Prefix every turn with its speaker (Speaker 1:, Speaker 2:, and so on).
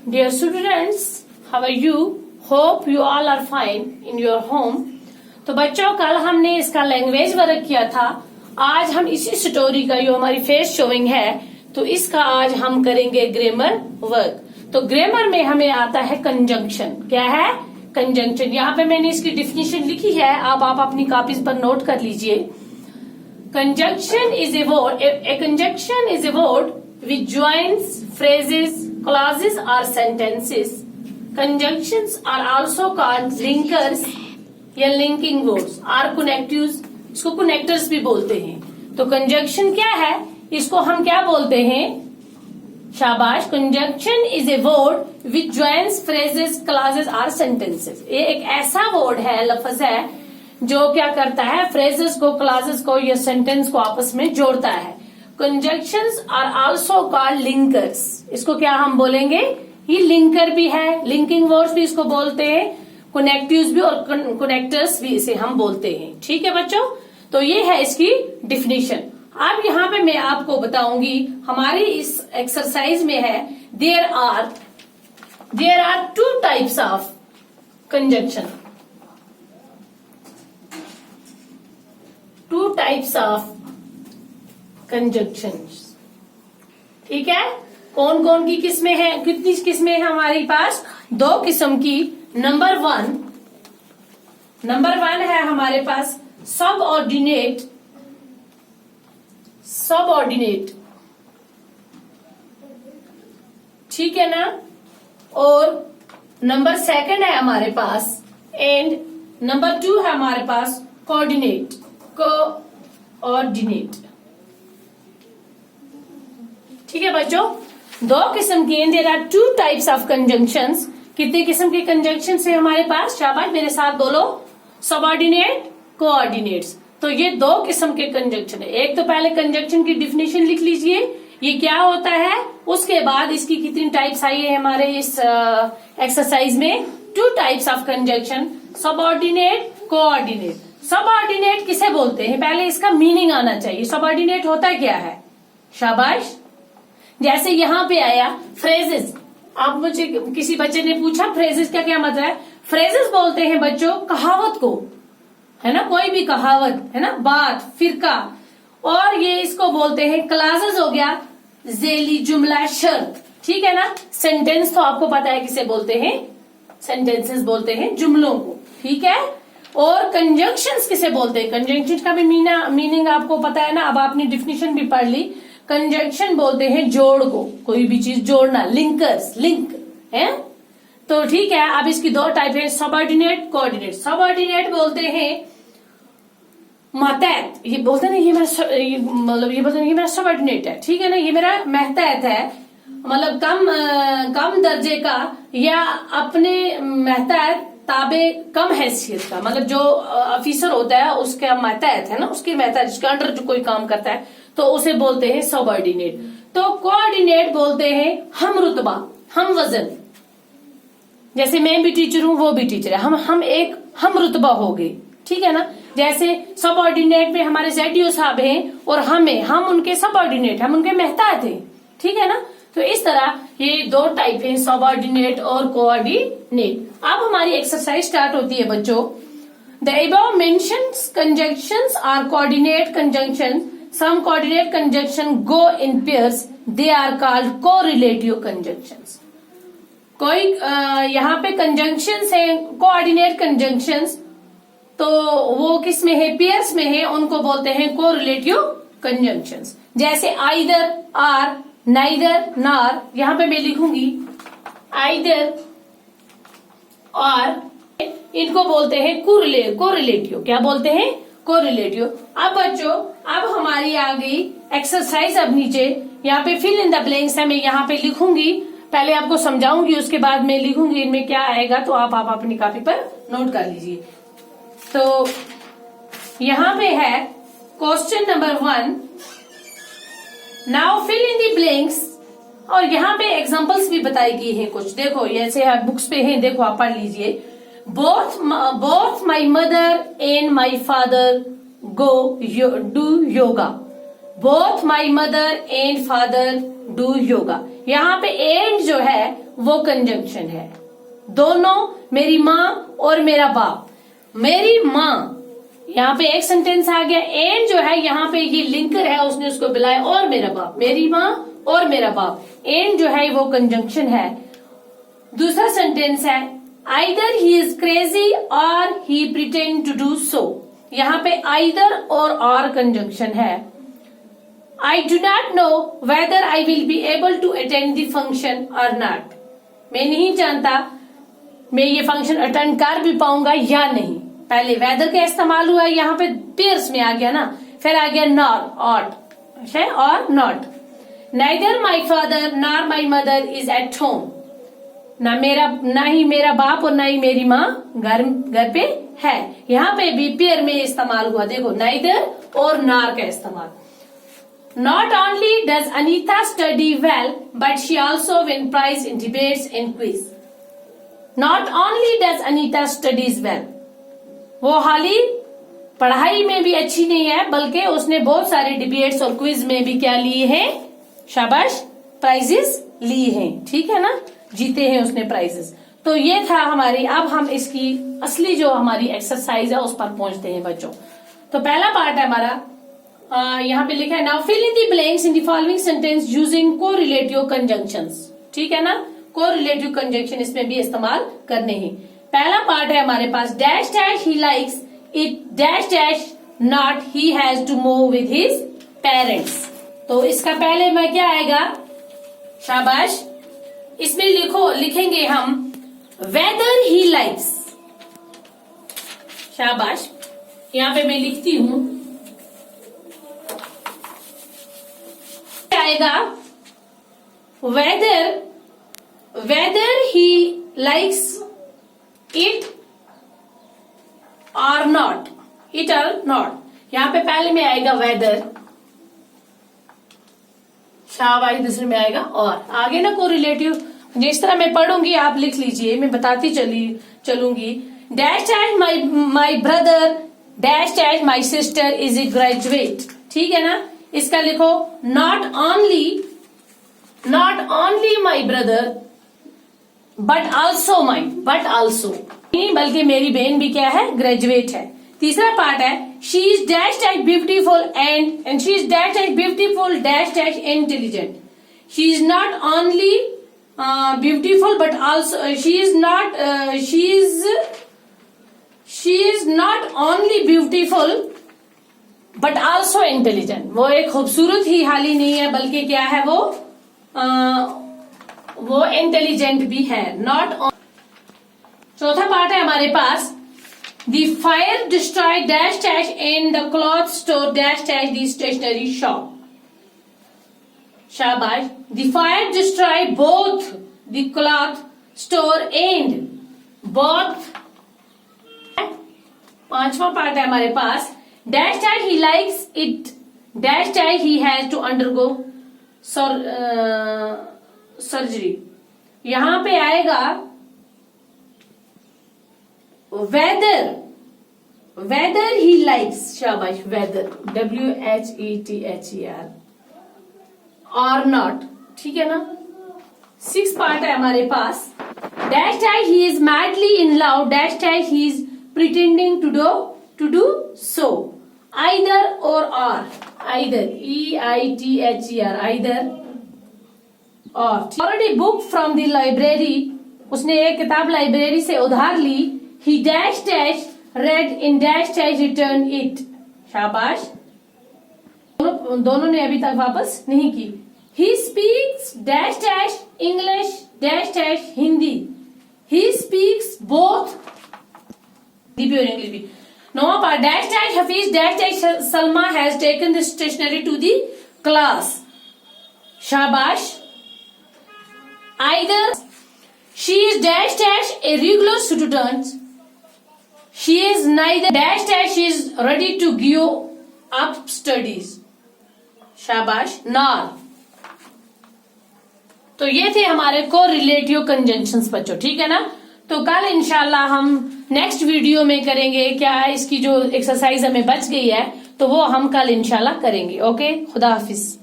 Speaker 1: Dear students, how are you? Hope you all are fine in your home. तो बच्चों कल हमने इसका लैंग्वेज वर्क किया था। आज हम इसी स्टोरी का जो हमारी फेस शोइंग है तो इसका आज हम करेंगे ग्रामर वर्क। तो ग्रामर में हमें आता है कंजंक्शन। क्या है? कंजंक्शन। यहाँ पे मैंने इसकी डिफिनीशन लिखी है, आप अपनी कॉपीज पर नोट कर लीजिए। Conjunction is a word, A conjunction is a word which joins phrases, clauses or sentences. Conjunctions are also called linkers या linking words or connectives. इसको connectors भी बोलते हैं। तो conjunction क्या है? इसको हम क्या बोलते हैं? शाबाश। Conjunction is a word which joins phrases, clauses or sentences. ये एक ऐसा word है, लफ्ज है जो क्या करता है? phrases को, clauses को या sentence को आपस में जोड़ता है। Conjunctions are also called linkers. इसको क्या हम बोलेंगे? ये लिंकर भी है, लिंकिंग वर्ड्स भी इसको बोलते हैं, कनेक्टिव्स भी और कनेक्टर्स भी इसे हम बोलते हैं। ठीक है बच्चों, तो ये है इसकी डिफिनीशन। अब यहाँ पे मैं आपको बताऊंगी, हमारी इस एक्सरसाइज में है there are two types of conjunction. Two types of conjunctions. ठीक है, कौन कौन की किस्में हैं? कितनी किस्में हैं हमारे पास? दो किस्म की। नंबर वन है हमारे पास सबऑर्डिनेट। ठीक है ना। और नंबर सेकंड है हमारे पास एंड नंबर 2 है हमारे पास कोऑर्डिनेट। ठीक है बच्चों, दो किस्म के। There are two types of conjunctions. कितने किस्म के कंजंक्शन है हमारे पास? शाबाश, मेरे साथ बोलो। Subordinate, coordinates. तो ये दो किस्म के कंजंक्शन है। एक तो पहले कंजंक्शन की डिफिनेशन लिख लीजिए, ये क्या होता है। उसके बाद इसकी कितनी टाइप्स आई है हमारे इस एक्सरसाइज में? To types of conjunction, subordinate, coordinate. Subordinate किसे बोलते हैं? पहले इसका मीनिंग आना चाहिए। सबऑर्डिनेट होता क्या है? शाबाश। जैसे यहाँ पे आया फ्रेजेस। आप मुझे किसी बच्चे ने पूछा फ्रेजेस का क्या मतलब है? फ्रेजेस बोलते हैं बच्चों कहावत को, है ना। कोई भी कहावत, है ना, बात, फिरका। और ये इसको बोलते हैं क्लासेस हो गया, जेली, जुमला, शर्त। ठीक है ना। सेंटेंस तो आपको पता है किसे बोलते हैं? सेंटेंसेस बोलते हैं जुमलों को। ठीक है। और कंजंक्शंस किसे बोलते हैं? कंजंक्शन का भी मीनिंग आपको पता है ना। अब आपने डिफिनेशन भी पढ़ ली। कंजंक्शन बोलते हैं जोड़ को, कोई भी चीज जोड़ना, लिंकर्स, लिंक है। तो ठीक है, अब इसकी दो टाइप है, सबऑर्डिनेट, कोऑर्डिनेट। सबऑर्डिनेट बोलते हैं मातहत। ये बोलते हैं ना, ये बोलते हैं ये मेरा सबऑर्डिनेट है। ठीक है ना, ये मेरा महतहत है, मतलब कम दर्जे का या अपने महतहत ताबे कम हैसियत का। मतलब जो ऑफिसर होता है उसका महतहत है ना, उसके महतहत, जिसके अंडर जो कोई काम करता है तो उसे बोलते हैं सबऑर्डिनेट। तो कोऑर्डिनेट बोलते हैं हम रुतबा, हम वजन। जैसे मैं भी टीचर हूं, वो भी टीचर है, हम रुतबा हो गए। ठीक है ना। जैसे सबऑर्डिनेट में हमारे ZDO साहब हैं और हम उनके सबऑर्डिनेट, हम उनके महतात हैं। ठीक है ना। तो इस तरह ये दो टाइप है, सबऑर्डिनेट और कोऑर्डिनेट। अब हमारी एक्सरसाइज स्टार्ट होती है बच्चों। The above mentioned conjunctions are coordinate conjunctions. Some coordinate conjunction go in pairs. They are called correlative conjunctions. कोई यहाँ पे conjunctions है, coordinate conjunctions, तो वो किस में है? पेयर्स में है, उनको बोलते हैं correlative conjunctions। जैसे either, or, neither, nor। यहाँ पे मैं लिखूंगी either और, इनको बोलते हैं correlative। क्या बोलते हैं? कोरिलेटिव। अब बच्चों, अब हमारी आ गई एक्सरसाइज। अब नीचे यहाँ पे फिल इन द ब्लैंक्स है, मैं यहाँ पे लिखूंगी, पहले आपको समझाऊंगी, उसके बाद मैं लिखूंगी इनमें क्या आएगा, तो आप अपनी कॉपी पर नोट कर लीजिए। तो यहाँ पे है question number 1, now fill in the blanks. और यहाँ पे एग्जांपल्स भी बताई गई हैं कुछ। देखो ऐसे बुक्स पे हैं, देखो आप पढ़ लीजिए। Both my mother and my father do yoga. Both my mother and father do yoga. यहाँ पे एंड जो है वो कंजंक्शन है। दोनों, मेरी माँ और मेरा बाप। मेरी माँ, यहाँ पे एक सेंटेंस आ गया, एंड जो है यहाँ पे ये लिंकर है, उसने उसको बुलाया, और मेरा बाप, मेरी माँ और मेरा बाप। एंड जो है वो कंजंक्शन है। दूसरा सेंटेंस है either he is crazy or he pretend to do so. यहाँ पे आइदर और कंजंक्शन है। I do not know whether I will be able to attend the function or not. मैं नहीं जानता मैं ये फंक्शन अटेंड कर भी पाऊंगा या नहीं। पहले वेदर का इस्तेमाल हुआ, यहाँ पे पेयर्स में आ गया ना, फिर आ गया नॉट है और not. Neither my father nor my mother is at home. ना ही मेरा बाप और ना ही मेरी माँ घर पे है। यहाँ पे भी पेयर में इस्तेमाल हुआ, देखो नाइदर और नॉर का इस्तेमाल। Not only does Anita study well, but she also win prize in debates and quiz. Not only does Anita studies well, वो हाली पढ़ाई में भी अच्छी नहीं है, बल्कि उसने बहुत सारे डिबेट्स और क्विज में भी क्या लिए हैं, शाबाश, प्राइजेस लिए हैं। ठीक है ना, जीते हैं उसने प्राइजेस। तो ये था हमारी, अब हम इसकी असली जो हमारी एक्सरसाइज है उस पर पहुंचते हैं बच्चों। तो पहला पार्ट है हमारा, यहाँ पे लिखा है now fill in the blanks in the following sentence using correlative conjunctions. ठीक है ना, कोरिलेटिव कंजंक्शन इसमें भी इस्तेमाल करने हैं। पहला पार्ट है हमारे पास dash dash he likes it dash dash not he has to move with his parents. तो इसका पहले में क्या आएगा, शाबाश, इसमें लिखेंगे हम वेदर ही लाइक्स। शाबाश, यहाँ पे मैं लिखती हूं, आएगा whether he likes it or not, it or not। यहाँ पे पहले में आएगा weather, शाबाश, दूसरे में आएगा और। आगे ना कोरिलेटिव जिस तरह मैं पढ़ूंगी आप लिख लीजिए, मैं बताती चलूंगी। Dash dash my brother dash dash my sister is a graduate. ठीक है ना, इसका लिखो not only my brother but also नहीं, बल्कि मेरी बहन भी क्या है, ग्रेजुएट है। तीसरा पार्ट है she is dash dash beautiful and she is dash dash beautiful dash dash intelligent. She is not only beautiful but also she is not only beautiful but also intelligent. वो एक खूबसूरत ही हाली नहीं है, बल्कि क्या है, वो इंटेलिजेंट भी है। नॉट। चौथा पार्ट है हमारे पास the fire destroy dash dash in the cloth store dash dash the stationery shop. शाबाश, the fire destroy both the cloth store and both. पांचवा पार्ट है हमारे पास dash dash he likes it dash dash he has to undergo surgery. यहां पे आएगा whether he likes, शाबाश, whether WHETHER और नॉट। ठीक है ना। 6 पार्ट है हमारे पास dash dash he is madly in love dash dash he is pretending to do so. Either और आइदर EITHER आइदर और। Already book from the library, उसने एक किताब लाइब्रेरी से उधार ली। He dash dash read in dash dash return it. शाबाश, दोनों ने अभी तक वापस नहीं की। He speaks dash dash English dash dash Hindi. He speaks both Hindi और इंग्लिश भी। नौवां part dash dash Hafeez dash dash Salma has taken the stationery to the class. शाबाश। Either she is dash dash a regular student, she is neither dash dash she is ready to give up studies। शाबाश, nor। तो ये थे हमारे correlative conjunctions बच्चों। ठीक है ना। तो कल इंशाल्लाह हम नेक्स्ट वीडियो में करेंगे, क्या इसकी जो एक्सरसाइज हमें बच गई है तो वो हम कल इंशाल्लाह करेंगे। ओके, खुदा हाफिज।